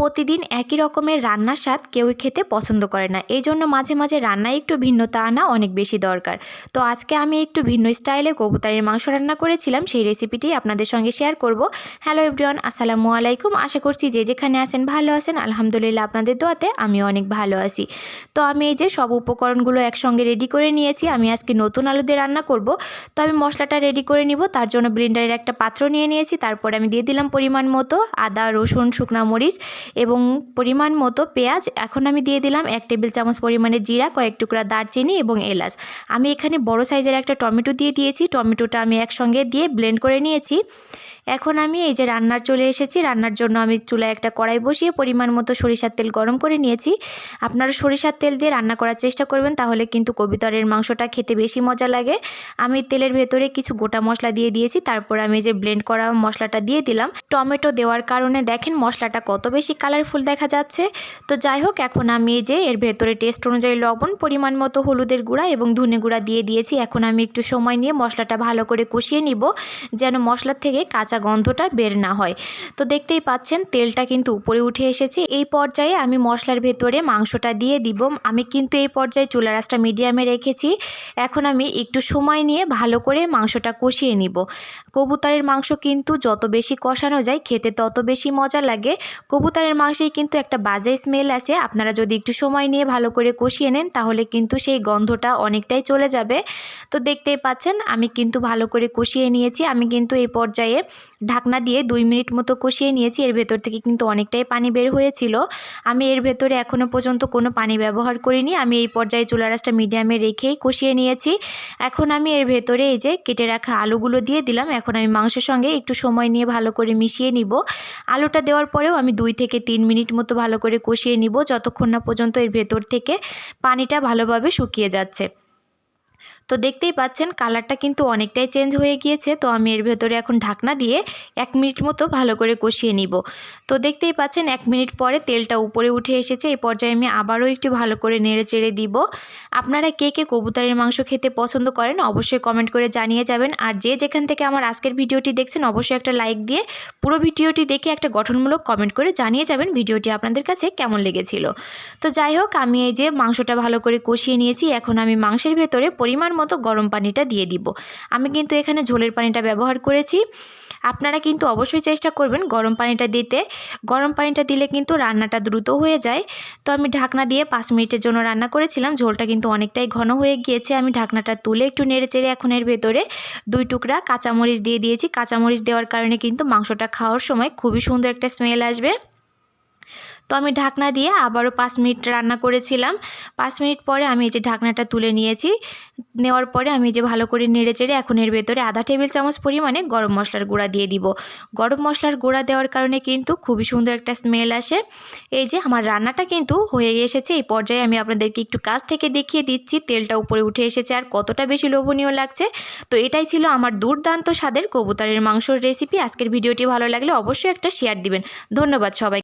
প্রতিদিন একই রকমের রান্নার স্বাদ কেউই খেতে পছন্দ করে না, এই জন্য মাঝে মাঝে রান্নায় একটু ভিন্নতা আনা অনেক বেশি দরকার। তো আজকে আমি একটু ভিন্ন স্টাইলে কবুতরের মাংস রান্না করেছিলাম, সেই রেসিপিটি আপনাদের সঙ্গে শেয়ার করব। হ্যালো এভরিওয়ান, আসসালামু আলাইকুম। আশা করছি যে যেখানে আছেন ভালো আছেন। আলহামদুলিল্লাহ, আপনাদের দোয়াতে আমিও অনেক ভালো আছি। তো আমি এই যে সব উপকরণগুলো একসঙ্গে রেডি করে নিয়েছি। আমি আজকে নতুন আলু দিয়ে রান্না করব। তো আমি মশলাটা রেডি করে নিব, তার জন্য ব্লেন্ডারের একটা পাত্র নিয়ে নিয়েছি। তারপরে আমি দিয়ে দিলাম পরিমাণ মতো আদা, রসুন, শুকনা মরিচ এবং পরিমাণ মতো পেঁয়াজ। এখন আমি দিয়ে দিলাম 1 টেবিল চামচ পরিমাণে জিরা, কয়েক টুকরা দারচিনি এবং এলাচ। আমি এখানে বড় সাইজের একটা টমেটো দিয়ে দিয়েছি। টমেটোটা আমি একসঙ্গে দিয়ে ব্লেন্ড করে নিয়েছি। এখন আমি এই যে রান্নার চলে এসেছি। রান্নার জন্য আমি চুলায় একটা কড়াই বসিয়ে পরিমাণ মতো সরিষার তেল গরম করে নিয়েছি। আপনারা সরিষার তেল দিয়ে রান্না করার চেষ্টা করবেন, তাহলে কিন্তু কবুতরের মাংসটা খেতে বেশি মজা লাগে। আমি তেলের ভেতরে কিছু গোটা মশলা দিয়ে দিয়েছি। তারপর আমি যে ব্লেন্ড করা মশলাটা দিয়ে দিলাম। টমেটো দেওয়ার কারণে দেখেন মশলাটা কত বেশি কালারফুল দেখা যাচ্ছে। তো যাই হোক, এখন আমি এই যে এর ভেতরে টেস্ট অনুযায়ী লবণ, পরিমাণ মতো হলুদের গুঁড়া এবং ধনে গুঁড়া দিয়ে দিয়েছি। এখন আমি একটু সময় নিয়ে মশলাটা ভালো করে কষিয়ে নিব, যেন মশলার থেকে কাঁচা গন্ধটা বের না হয়। তো দেখতেই পাচ্ছেন তেলটা কিন্তু উপরে উঠে এসেছে। এই পর্যায়ে আমি মশলার ভেতরে মাংসটা দিয়ে দিব। আমি কিন্তু এই পর্যায়ে চুলার আঁচটা মিডিয়ামে রেখেছি। এখন আমি একটু সময় নিয়ে ভালো করে মাংসটা কষিয়ে নিব। কবুতরের মাংস কিন্তু যত বেশি কষানো যায় খেতে তত বেশি মজা লাগে। কবুতরের মাংসেই কিন্তু একটা বাজে স্মেল আসে। আপনারা যদি একটু সময় নিয়ে ভালো করে কষিয়ে নেন, তাহলে কিন্তু সেই গন্ধটা অনেকটাই চলে যাবে। তো দেখতেই পাচ্ছেন আমি কিন্তু ভালো করে কষিয়ে নিয়েছি। আমি কিন্তু এই পর্যায়ে ঢাকনা দিয়ে 2 মিনিট মতো কষিয়ে নিয়েছি। এর ভেতর থেকে কিন্তু অনেকটাই পানি বের হয়েছিল। আমি এর ভেতরে এখনও পর্যন্ত কোনো পানি ব্যবহার করিনি। আমি এই পর্যায়ে চুলার আঁচটা মিডিয়ামে রেখেই কষিয়ে নিয়েছি। এখন আমি এর ভেতরে এই যে কেটে রাখা আলুগুলো দিয়ে দিলাম। এখন আমি মাংসের সঙ্গে একটু সময় নিয়ে ভালো করে মিশিয়ে নিব। আলুটা দেওয়ার পরেও আমি 2 থেকে 3 মিনিট মতো ভালো করে কষিয়ে নিব, যতক্ষণ না পর্যন্ত এর ভেতর থেকে পানিটা ভালোভাবে শুকিয়ে যাচ্ছে। তো দেখতেই পাচ্ছেন কালারটা কিন্তু অনেকটাই চেঞ্জ হয়ে গিয়েছে। তো আমি এর ভেতরে এখন ঢাকনা দিয়ে 1 মিনিট মতো ভালো করে কষিয়ে নিব। তো দেখতেই পাচ্ছেন 1 মিনিট পরে তেলটা উপরে উঠে এসেছে। এই পর্যায়ে আমি আবারও একটু ভালো করে নেড়ে চেড়ে দিব। আপনারা কে কে কবুতরের মাংস খেতে পছন্দ করেন অবশ্যই কমেন্ট করে জানিয়ে যাবেন। আর যে যেখান থেকে আমার আজকের ভিডিওটি দেখছেন অবশ্যই একটা লাইক দিয়ে পুরো ভিডিওটি দেখে একটা গঠনমূলক কমেন্ট করে জানিয়ে যাবেন ভিডিওটি আপনাদের কাছে কেমন লেগেছিল। তো যাই হোক, আমি এই যে মাংসটা ভালো করে কষিয়ে নিয়েছি। এখন আমি মাংসের ভেতরে পরিমাণ মতো গরম পানিটা দিয়ে দিব। আমি কিন্তু এখানে ঝোলের পানিটা ব্যবহার করেছি। আপনারা কিন্তু অবশ্যই চেষ্টা করবেন গরম পানিটা দিতে। গরম পানিটা দিলে কিন্তু রান্নাটা দ্রুত হয়ে যায়। তো আমি ঢাকনা দিয়ে 5 মিনিটের জন্য রান্না করেছিলাম। ঝোলটা কিন্তু অনেকটাই ঘন হয়ে গিয়েছে। আমি ঢাকনাটা তুলে একটু নেড়ে চেড়ে এখন এর ভেতরে 2 টুকরা কাঁচামরিচ দিয়ে দিয়েছি। কাঁচামরিচ দেওয়ার কারণে কিন্তু মাংসটা খাওয়ার সময় খুবই সুন্দর একটা স্মেল আসবে। তো আমি ঢাকনা দিয়ে আবারও 5 মিনিট রান্না করেছিলাম। 5 মিনিট পরে আমি এই যে ঢাকনাটা তুলে নিয়েছি। নেওয়ার পরে আমি যে ভালো করে নেড়ে চেড়ে এখন এর ভেতরে আধা টেবিল চামচ পরিমাণে গরম মশলার গুঁড়া দিয়ে দিব। গরম মশলার গুঁড়া দেওয়ার কারণে কিন্তু খুবই সুন্দর একটা স্মেল আসে। এই যে আমার রান্নাটা কিন্তু হয়ে এসেছে। এই পর্যায়ে আমি আপনাদেরকে একটু কাছ থেকে দেখিয়ে দিচ্ছি তেলটা উপরে উঠে এসেছে আর কতটা বেশি লোভনীয় লাগছে। তো এটাই ছিল আমার দুর্দান্ত স্বাদের কবুতরের মাংসর রেসিপি। আজকের ভিডিওটি ভালো লাগলে অবশ্যই একটা শেয়ার দিবেন। ধন্যবাদ সবাই।